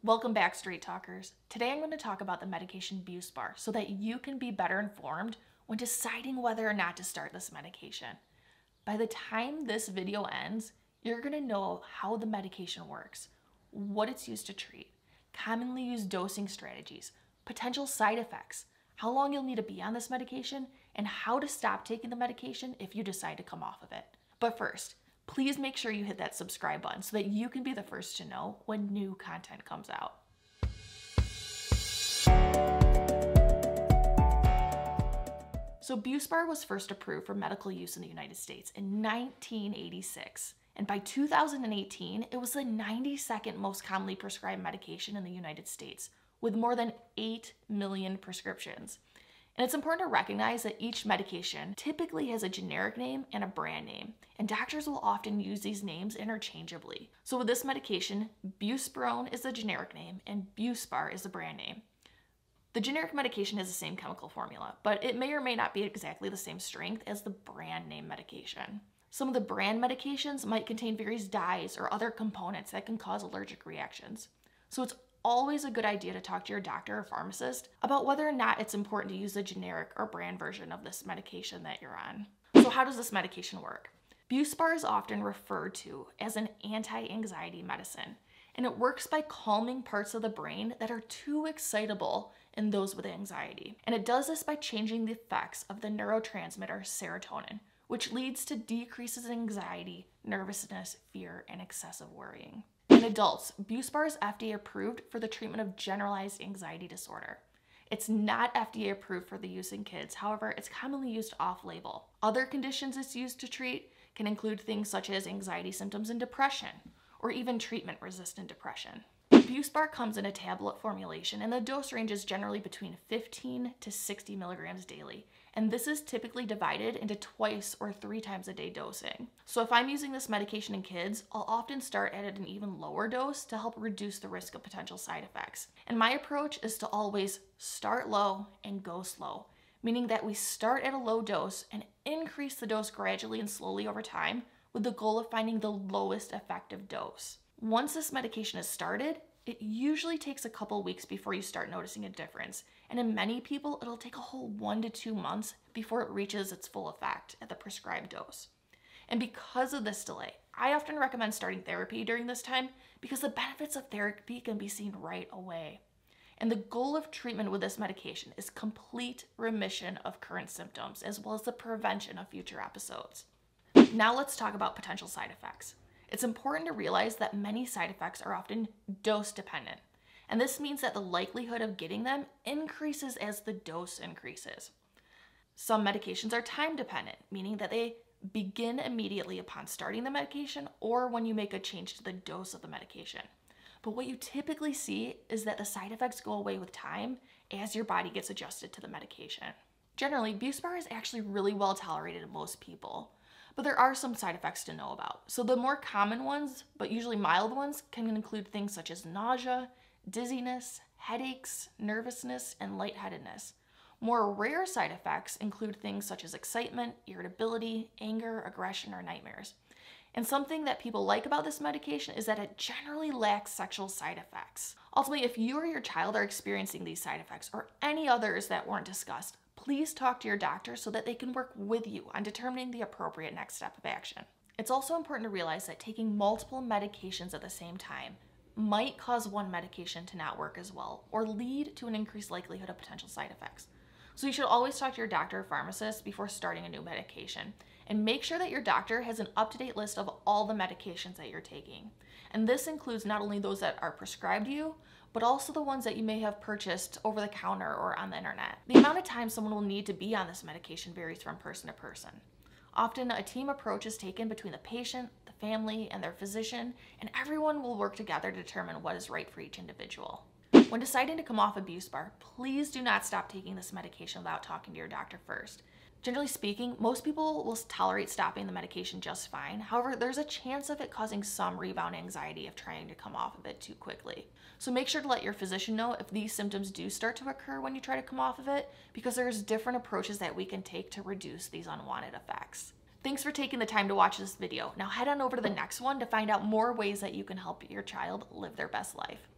Welcome back, Straight Talkers. Today I'm going to talk about the medication Buspar so that you can be better informed when deciding whether or not to start this medication. By the time this video ends, you're going to know how the medication works, what it's used to treat, commonly used dosing strategies, potential side effects, how long you'll need to be on this medication, and how to stop taking the medication if you decide to come off of it. But first, please make sure you hit that subscribe button so that you can be the first to know when new content comes out. So Buspar was first approved for medical use in the United States in 1986. And by 2018, it was the 92nd most commonly prescribed medication in the United States, with more than 8 million prescriptions. And it's important to recognize that each medication typically has a generic name and a brand name, and doctors will often use these names interchangeably. So with this medication, Buspirone is the generic name and Buspar is the brand name. The generic medication has the same chemical formula, but it may or may not be exactly the same strength as the brand name medication. Some of the brand medications might contain various dyes or other components that can cause allergic reactions. So it's always a good idea to talk to your doctor or pharmacist about whether or not it's important to use the generic or brand version of this medication that you're on. So how does this medication work? Buspar is often referred to as an anti-anxiety medicine, and it works by calming parts of the brain that are too excitable in those with anxiety. And it does this by changing the effects of the neurotransmitter serotonin, which leads to decreases in anxiety, nervousness, fear, and excessive worrying. In adults, Buspar is FDA approved for the treatment of generalized anxiety disorder. It's not FDA approved for the use in kids, however, it's commonly used off-label. Other conditions it's used to treat can include things such as anxiety symptoms and depression, or even treatment-resistant depression. Buspar comes in a tablet formulation, and the dose range is generally between 15 to 60 milligrams daily. And this is typically divided into twice or 3 times a day dosing. So if I'm using this medication in kids, I'll often start at an even lower dose to help reduce the risk of potential side effects. And my approach is to always start low and go slow, meaning that we start at a low dose and increase the dose gradually and slowly over time with the goal of finding the lowest effective dose. Once this medication is started, it usually takes a couple weeks before you start noticing a difference, and in many people, it'll take a whole 1 to 2 months before it reaches its full effect at the prescribed dose. And because of this delay, I often recommend starting therapy during this time because the benefits of therapy can be seen right away. And the goal of treatment with this medication is complete remission of current symptoms, as well as the prevention of future episodes. Now let's talk about potential side effects. It's important to realize that many side effects are often dose dependent, and this means that the likelihood of getting them increases as the dose increases. Some medications are time dependent, meaning that they begin immediately upon starting the medication or when you make a change to the dose of the medication. But what you typically see is that the side effects go away with time as your body gets adjusted to the medication. Generally, Buspar is actually really well tolerated in most people, but there are some side effects to know about. So the more common ones, but usually mild ones, can include things such as nausea, dizziness, headaches, nervousness, and lightheadedness. More rare side effects include things such as excitement, irritability, anger, aggression, or nightmares. And something that people like about this medication is that it generally lacks sexual side effects. Ultimately, if you or your child are experiencing these side effects or any others that weren't discussed, please talk to your doctor so that they can work with you on determining the appropriate next step of action. It's also important to realize that taking multiple medications at the same time might cause one medication to not work as well or lead to an increased likelihood of potential side effects. So you should always talk to your doctor or pharmacist before starting a new medication, and make sure that your doctor has an up-to-date list of all the medications that you're taking. And this includes not only those that are prescribed to you, but also the ones that you may have purchased over the counter or on the internet. The amount of time someone will need to be on this medication varies from person to person. Often a team approach is taken between the patient, the family, and their physician, and everyone will work together to determine what is right for each individual. When deciding to come off of Buspar, please do not stop taking this medication without talking to your doctor first. Generally speaking, most people will tolerate stopping the medication just fine. However, there's a chance of it causing some rebound anxiety of trying to come off of it too quickly. So make sure to let your physician know if these symptoms do start to occur when you try to come off of it, because there's different approaches that we can take to reduce these unwanted effects. Thanks for taking the time to watch this video. Now head on over to the next one to find out more ways that you can help your child live their best life.